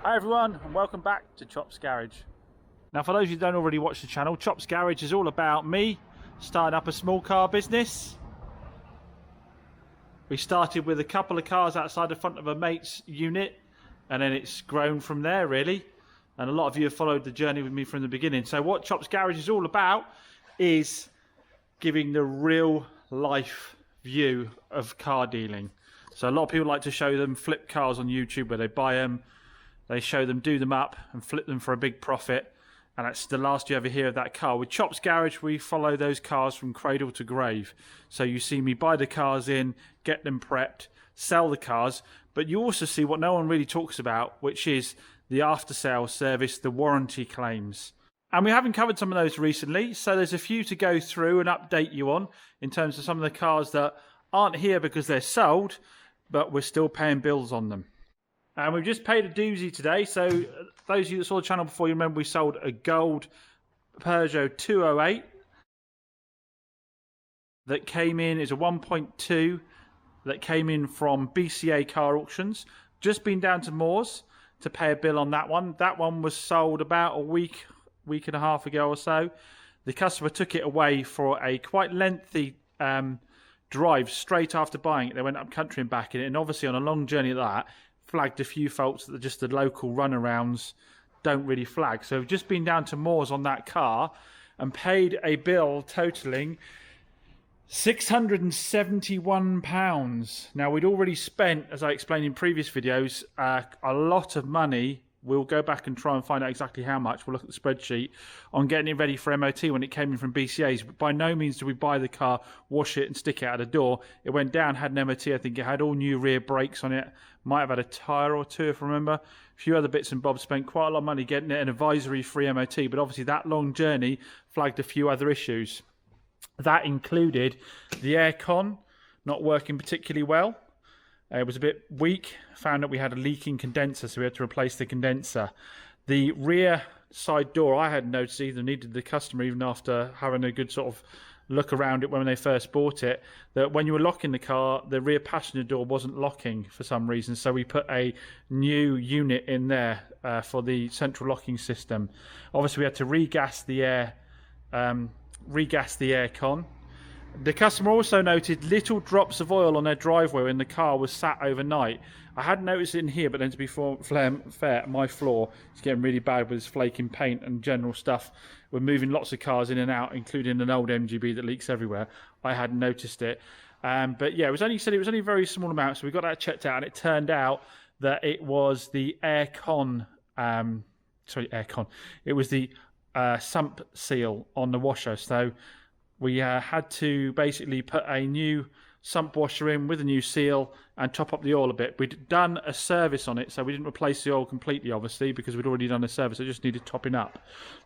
Hi everyone, and welcome back to Chop's Garage. Now for those of you who don't already watch the channel, Chop's Garage is all about me starting up a small car business. We started with a couple of cars outside the front of a mate's unit, and then it's grown from there really. And a lot of you have followed the journey with me from the beginning. So what Chop's Garage is all about is giving the real life view of car dealing. So a lot of people like to show them flip cars on YouTube where they buy them, they show them, do them up and flip them for a big profit, and that's the last you ever hear of that car. With Chop's Garage, we follow those cars from cradle to grave. So you see me buy the cars in, get them prepped, sell the cars, but you also see what no one really talks about, which is the after-sales service, the warranty claims. And we haven't covered some of those recently, so there's a few to go through and update you on in terms of some of the cars that aren't here because they're sold, but we're still paying bills on them. And we've just paid a doozy today. So those of you that saw the channel before, you remember we sold a gold Peugeot 208 that came in as a 1.2 that came in from BCA car auctions. Just been down to Moores to pay a bill on that one. That one was sold about a week and a half ago or so. The customer took it away for a quite lengthy drive straight after buying it. They went up country and back in it, and obviously on a long journey like that, flagged a few faults that just the local runarounds don't really flag. So we've just been down to Moores on that car and paid a bill totaling £671. Now we'd already spent, as I explained in previous videos, a lot of money. We'll go back and try and find out exactly how much. We'll look at the spreadsheet on getting it ready for MOT when it came in from BCA's. But by no means did we buy the car, wash it and stick it out the door. It went down, had an MOT. I think it had all new rear brakes on it. Might have had a tyre or two if I remember. A few other bits and bobs. Spent quite a lot of money getting it an advisory-free MOT. But obviously that long journey flagged a few other issues. That included the aircon not working particularly well. It was a bit weak. Found that we had a leaking condenser, so we had to replace the condenser. The rear side door, I hadn't noticed either, needed the customer, even after having a good sort of look around it when they first bought it, that when you were locking the car, the rear passenger door wasn't locking for some reason. So we put a new unit in there for the central locking system. Obviously, we had to regas the aircon. The customer also noted little drops of oil on their driveway when the car was sat overnight. I hadn't noticed it in here, but then to be fair, my floor is getting really bad with this flaking paint and general stuff. We're moving lots of cars in and out, including an old MGB that leaks everywhere. I hadn't noticed it. But yeah, it was only a very small amount, so we got that checked out, and it turned out that it was the aircon. It was the sump seal on the washer. So we had to basically put a new sump washer in with a new seal and top up the oil a bit. We'd done a service on it, so we didn't replace the oil completely, obviously, because we'd already done a service. It just needed topping up.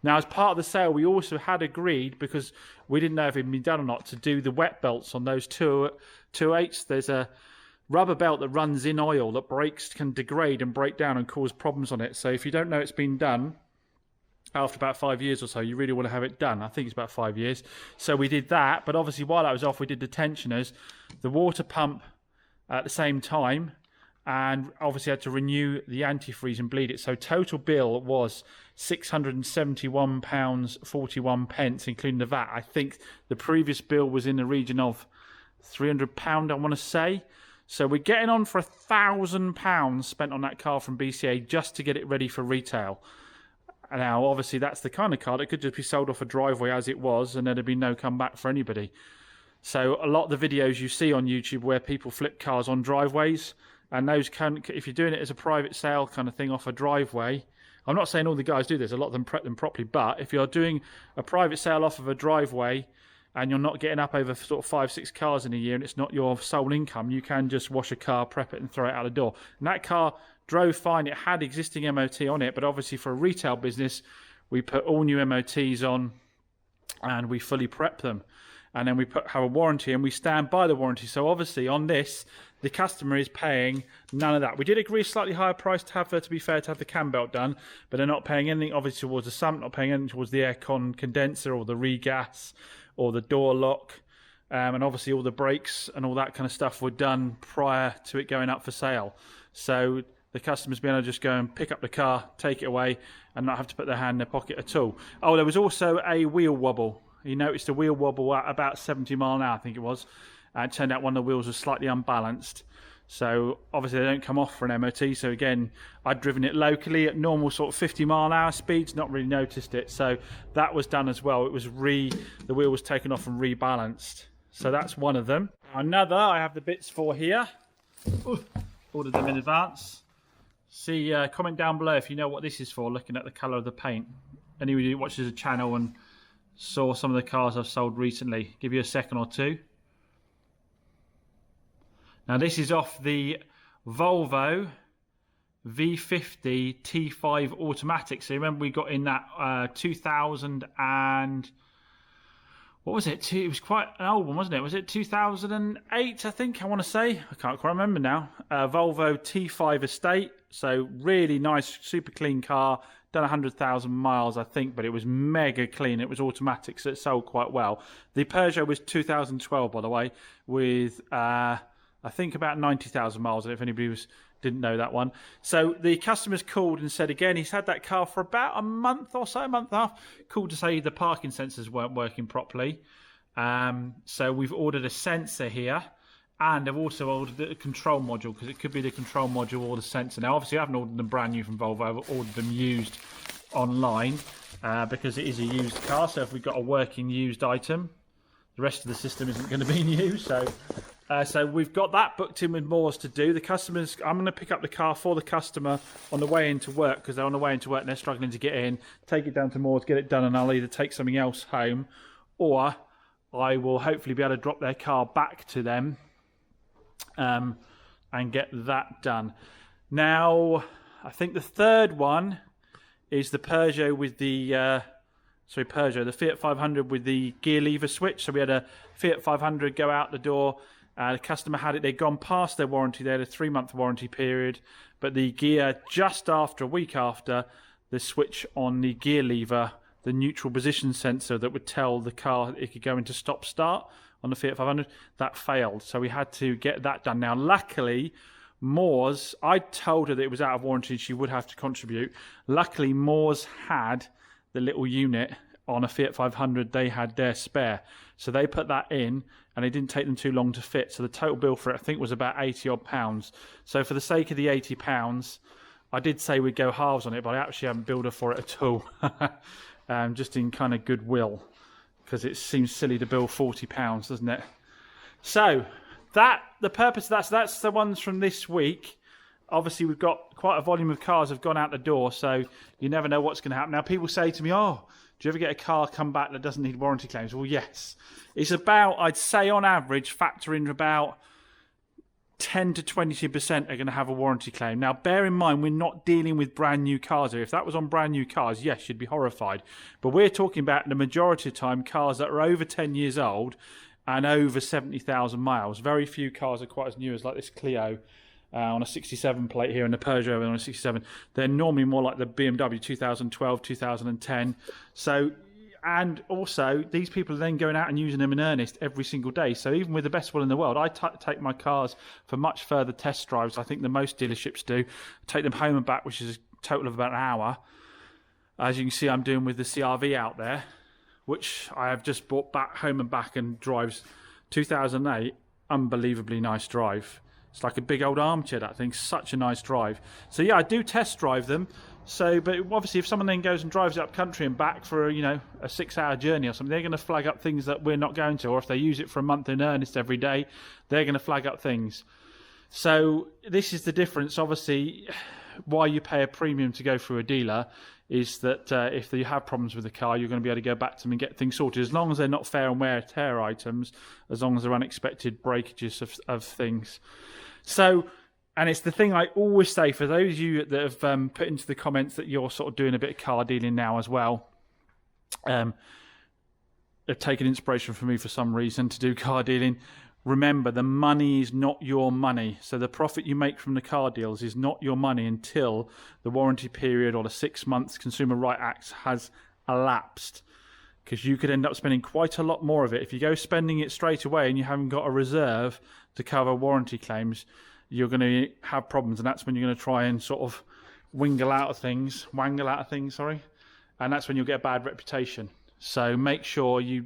Now, as part of the sale, we also had agreed, because we didn't know if it had been done or not, to do the wet belts on those 208s. There's a rubber belt that runs in oil that can degrade and break down and cause problems on it. So if you don't know it's been done, after about 5 years or so, you really want to have it done. I think it's about 5 years. So we did that, but obviously while that was off, we did the tensioners, the water pump at the same time, and obviously had to renew the antifreeze and bleed it. So total bill was £671.41, including the VAT. I think the previous bill was in the region of £300, I want to say. So we're getting on for £1,000 spent on that car from BCA just to get it ready for retail. Now, obviously, that's the kind of car that could just be sold off a driveway as it was, and there'd be no comeback for anybody. So a lot of the videos you see on YouTube where people flip cars on driveways, and those if you're doing it as a private sale kind of thing off a driveway, I'm not saying all the guys do this, a lot of them prep them properly, but if you're doing a private sale off of a driveway and you're not getting up over sort of 5-6 cars in a year and it's not your sole income, you can just wash a car, prep it and throw it out the door. And that car drove fine. It had existing MOT on it, but obviously for a retail business, we put all new MOTs on and we fully prep them. And then we have a warranty and we stand by the warranty. So obviously on this, the customer is paying none of that. We did agree a slightly higher price to have, to be fair, to have the cam belt done, but they're not paying anything obviously towards the sump, not paying anything towards the aircon condenser or the regas or the door lock. And obviously all the brakes and all that kind of stuff were done prior to it going up for sale. So the customers being able to just go and pick up the car, take it away, and not have to put their hand in their pocket at all. Oh, there was also a wheel wobble. He noticed a wheel wobble at about 70 mile an hour, I think it was. It turned out one of the wheels was slightly unbalanced. So obviously they don't come off for an MOT. So again, I'd driven it locally at normal sort of 50 mile an hour speeds, not really noticed it. So that was done as well. It was the wheel was taken off and rebalanced. So that's one of them. Another I have the bits for here. Ordered them in advance. See, comment down below if you know what this is for, looking at the colour of the paint. Anybody who watches the channel and saw some of the cars I've sold recently, give you a second or two. Now this is off the Volvo V50 T5 automatic. So remember we got in that 2000 and... what was it? It was quite an old one, wasn't it? Was it 2008, I think, I want to say? I can't quite remember now. Volvo T5 estate. So really nice, super clean car. Done 100,000 miles, I think, but it was mega clean. It was automatic, so it sold quite well. The Peugeot was 2012, by the way, with, I think, about 90,000 miles, if anybody didn't know that one. So the customers called and said again, he's had that car for about a month or so, a month and a half. Called to say the parking sensors weren't working properly. So we've ordered a sensor here, and I've also ordered a control module, because it could be the control module or the sensor. Now obviously I haven't ordered them brand new from Volvo, I've ordered them used online, because it is a used car. So if we've got a working used item, the rest of the system isn't going to be new. So we've got that booked in with Moores to do. The customers, I'm going to pick up the car for the customer on the way into work, because they're on the way into work and they're struggling to get in. Take it down to Moores, get it done, and I'll either take something else home, or I will hopefully be able to drop their car back to them and get that done. Now, I think the third one is the Peugeot with the... the Fiat 500 with the gear lever switch. So we had a Fiat 500 go out the door. The customer had it. They'd gone past their warranty. They had a 3-month warranty period. But the gear, just after, a week after, the switch on the gear lever, the neutral position sensor that would tell the car it could go into stop-start on the Fiat 500, that failed. So we had to get that done. Now, luckily, Moores, I told her that it was out of warranty and she would have to contribute. Luckily, Moores had the little unit on a Fiat 500, they had their spare. So they put that in, and it didn't take them too long to fit. So the total bill for it, I think, was about 80 odd pounds. So for the sake of the 80 pounds, I did say we'd go halves on it, but I actually haven't billed her for it at all. Just in kind of goodwill, because it seems silly to bill 40 pounds, doesn't it? So the purpose of that, so that's the ones from this week. Obviously, we've got quite a volume of cars have gone out the door, so you never know what's going to happen. Now, people say to me, oh, do you ever get a car come back that doesn't need warranty claims? Well, yes. It's about, I'd say on average, factor in about 10 to 20% are going to have a warranty claim. Now, bear in mind, we're not dealing with brand new cars here. If that was on brand new cars, yes, you'd be horrified. But we're talking about, the majority of the time, cars that are over 10 years old and over 70,000 miles. Very few cars are quite as new as like this Clio. On a 67 plate here and the Peugeot on a 67. They're normally more like the BMW 2012, 2010. So, and also, these people are then going out and using them in earnest every single day. So even with the best will in the world, I take my cars for much further test drives. I think the most dealerships do. Take them home and back, which is a total of about an hour. As you can see, I'm doing with the CR-V out there, which I have just brought back home and back and drives 2008. Unbelievably nice drive. It's like a big old armchair, that thing. Such a nice drive. So yeah, I do test drive them. So, but obviously if someone then goes and drives it up country and back for, you know, a 6-hour journey or something, they're going to flag up things that we're not going to. Or if they use it for a month in earnest every day, they're going to flag up things. So this is the difference, obviously, why you pay a premium to go through a dealer is that if you have problems with the car, you're going to be able to go back to them and get things sorted, as long as they're not fair and wear tear items, as long as they're unexpected breakages of things. So, and it's the thing I always say for those of you that have put into the comments that you're sort of doing a bit of car dealing now as well, have taken inspiration from me for some reason to do car dealing. Remember, the money is not your money. So the profit you make from the car deals is not your money until the warranty period or the 6 months Consumer Right Act has elapsed. Because you could end up spending quite a lot more of it. If you go spending it straight away and you haven't got a reserve to cover warranty claims, you're going to have problems, and that's when you're going to try and sort of wangle out of things, and that's when you'll get a bad reputation. So make sure you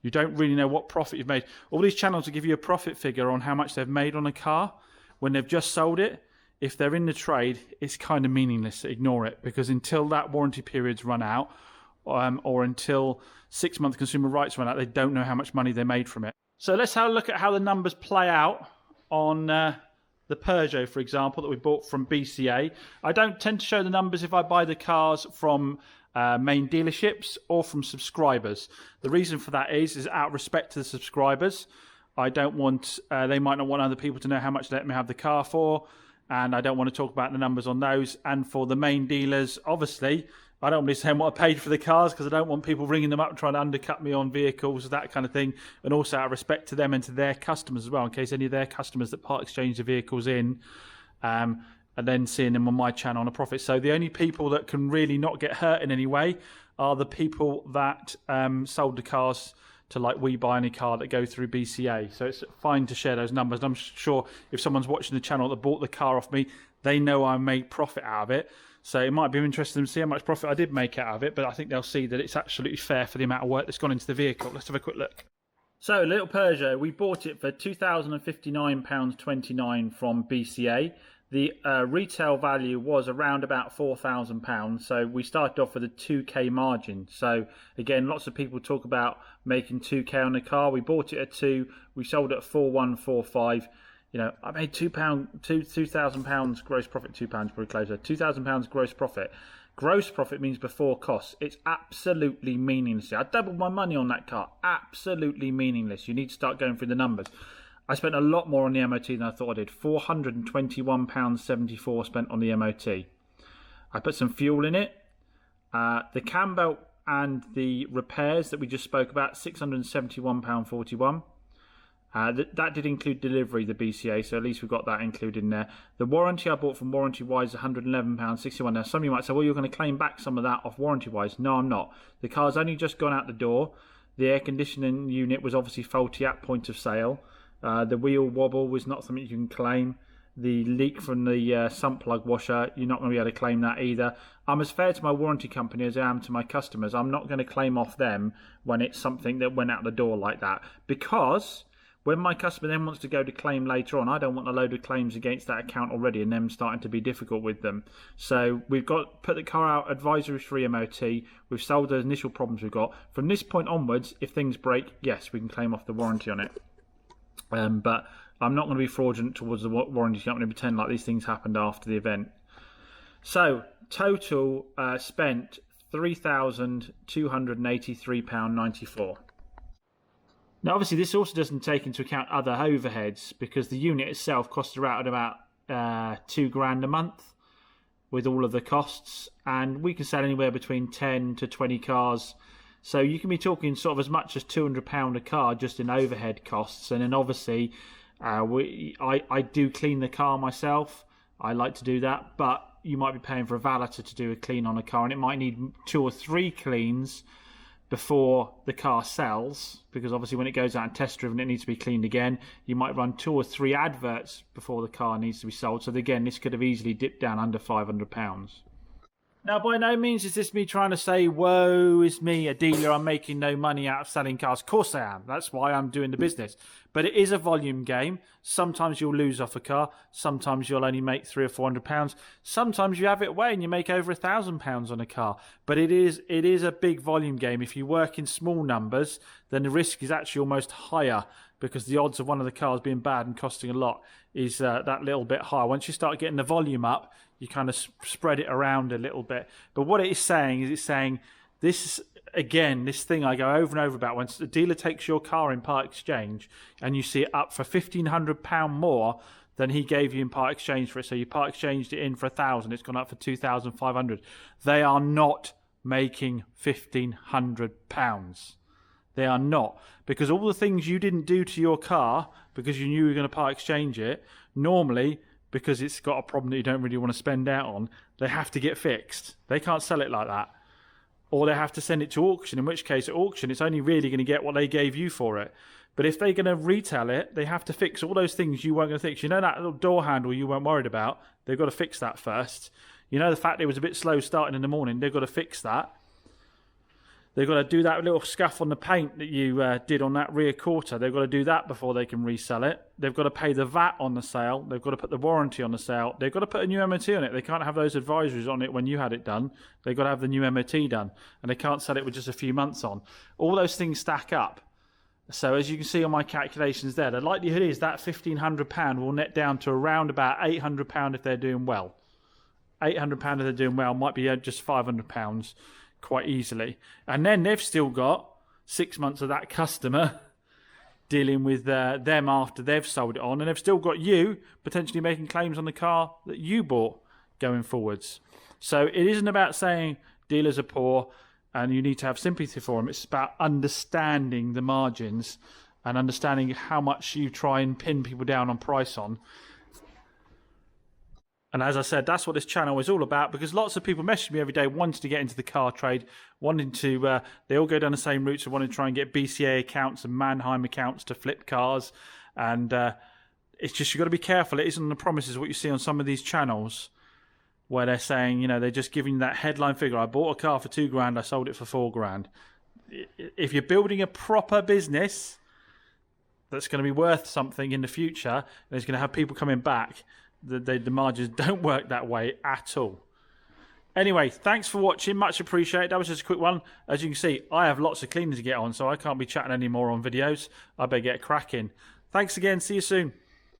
don't really know what profit you've made. All these channels will give you a profit figure on how much they've made on a car when they've just sold it. If they're in the trade, it's kind of meaningless. Ignore it, because until that warranty period's run out, or until 6-month consumer rights run out, they don't know how much money they made from it. So let's have a look at how the numbers play out on the Peugeot, for example, that we bought from BCA. I don't tend to show the numbers if I buy the cars from main dealerships or from subscribers. The reason for that is out of respect to the subscribers. I don't want, they might not want other people to know how much they let me have the car for, and I don't want to talk about the numbers on those. And for the main dealers, obviously, I don't want to be saying what I paid for the cars, because I don't want people ringing them up and trying to undercut me on vehicles, that kind of thing. And also out of respect to them and to their customers as well, in case any of their customers that part exchange the vehicles in, and then seeing them on my channel on a profit. So the only people that can really not get hurt in any way are the people that sold the cars to, like, We Buy Any Car, that go through BCA. So it's fine to share those numbers. And I'm sure if someone's watching the channel that bought the car off me, they know I made profit out of it. So it might be interesting to see how much profit I did make out of it, but I think they'll see that it's absolutely fair for the amount of work that's gone into the vehicle. Let's have a quick look. So, little Peugeot, we bought it for £2,059.29 from BCA. The retail value was around about £4,000, so we started off with a 2k margin. So again, lots of people talk about making 2k on a car. We bought it at 2, we sold it at 4145. You know, I made £2,000 gross profit. £2 probably closer. £2,000 gross profit. Gross profit means before costs. It's absolutely meaningless. I doubled my money on that car. Absolutely meaningless. You need to start going through the numbers. I spent a lot more on the MOT than I thought I did. £421.74 spent on the MOT. I put some fuel in it. The cam belt and the repairs that we just spoke about, £671.41. That did include delivery, the BCA, so at least we've got that included in there. The warranty I bought from Warranty Wise, £111.61. Now, some of you might say, well, you're going to claim back some of that off Warranty Wise. No, I'm not. The car's only just gone out the door. The air conditioning unit was obviously faulty at point of sale. The wheel wobble was not something you can claim. The leak from the sump plug washer, you're not going to be able to claim that either. I'm as fair to my warranty company as I am to my customers. I'm not going to claim off them when it's something that went out the door like that, because when my customer then wants to go to claim later on, I don't want a load of claims against that account already and them starting to be difficult with them. So we've got put the car out advisory free MOT. We've solved those initial problems we've got. From this point onwards, if things break, yes, we can claim off the warranty on it. But I'm not going to be fraudulent towards the warranty company and pretend like these things happened after the event. So total spent £3,283.94. Now, obviously, this also doesn't take into account other overheads, because the unit itself costs around about £2,000 a month with all of the costs, and we can sell anywhere between 10 to 20 cars. So you can be talking sort of as much as £200 a car just in overhead costs. And then obviously, I do clean the car myself. I like to do that, but you might be paying for a valeter to do a clean on a car, and it might need 2 or 3 cleans before the car sells, because obviously when it goes out and test driven, it needs to be cleaned again. You might run 2 or 3 adverts before the car needs to be sold. So again, this could have easily dipped down under £500. Now, by no means is this me trying to say, woe is me, a dealer, I'm making no money out of selling cars. Of course I am. That's why I'm doing the business. But it is a volume game. Sometimes you'll lose off a car. Sometimes you'll only make £300 or £400. Sometimes you have it away and you make over £1,000 on a car. But it is a big volume game. If you work in small numbers, then the risk is actually almost higher, because the odds of one of the cars being bad and costing a lot is that little bit higher. Once you start getting the volume up, you kind of spread it around a little bit. But what it is saying is, it's saying this, again, this thing I go over and over about, when the dealer takes your car in part exchange and you see it up for £1,500 more than he gave you in part exchange for it. So you part exchanged it in for £1,000, it's gone up for £2,500. They are not making £1,500. They are not, because all the things you didn't do to your car because you knew you were going to part exchange it, normally, because it's got a problem that you don't really want to spend out on, they have to get fixed. They can't sell it like that. Or they have to send it to auction, in which case at auction it's only really going to get what they gave you for it. But if they're going to retail it, they have to fix all those things you weren't going to fix. You know that little door handle you weren't worried about? They've got to fix that first. You know the fact it was a bit slow starting in the morning? They've got to fix that. They've got to do that little scuff on the paint that you did on that rear quarter. They've got to do that before they can resell it. They've got to pay the VAT on the sale. They've got to put the warranty on the sale. They've got to put a new MOT on it. They can't have those advisories on it when you had it done. They've got to have the new MOT done. And they can't sell it with just a few months on. All those things stack up. So as you can see on my calculations there, the likelihood is that £1,500 will net down to around about £800 if they're doing well. £800 if they're doing well, might be just £500 quite easily. And then they've still got 6 months of that customer dealing with them after they've sold it on, and they've still got you potentially making claims on the car that you bought going forwards. So it isn't about saying dealers are poor and you need to have sympathy for them. It's about understanding the margins and understanding how much you try and pin people down on price on. And as I said, that's what this channel is all about, because lots of people message me every day wanting to get into the car trade, wanting to, they all go down the same routes of wanting to try and get BCA accounts and Mannheim accounts to flip cars. And it's just, you've got to be careful. It isn't on the promises what you see on some of these channels where they're saying, you know, they're just giving that headline figure. I bought a car for £2,000, I sold it for £4,000. If you're building a proper business that's going to be worth something in the future, and it's going to have people coming back, the margins don't work that way at all. Anyway, thanks for watching. Much appreciated. That was just a quick one. As you can see, I have lots of cleaning to get on, so I can't be chatting anymore on videos. I better get cracking. Thanks again. See you soon.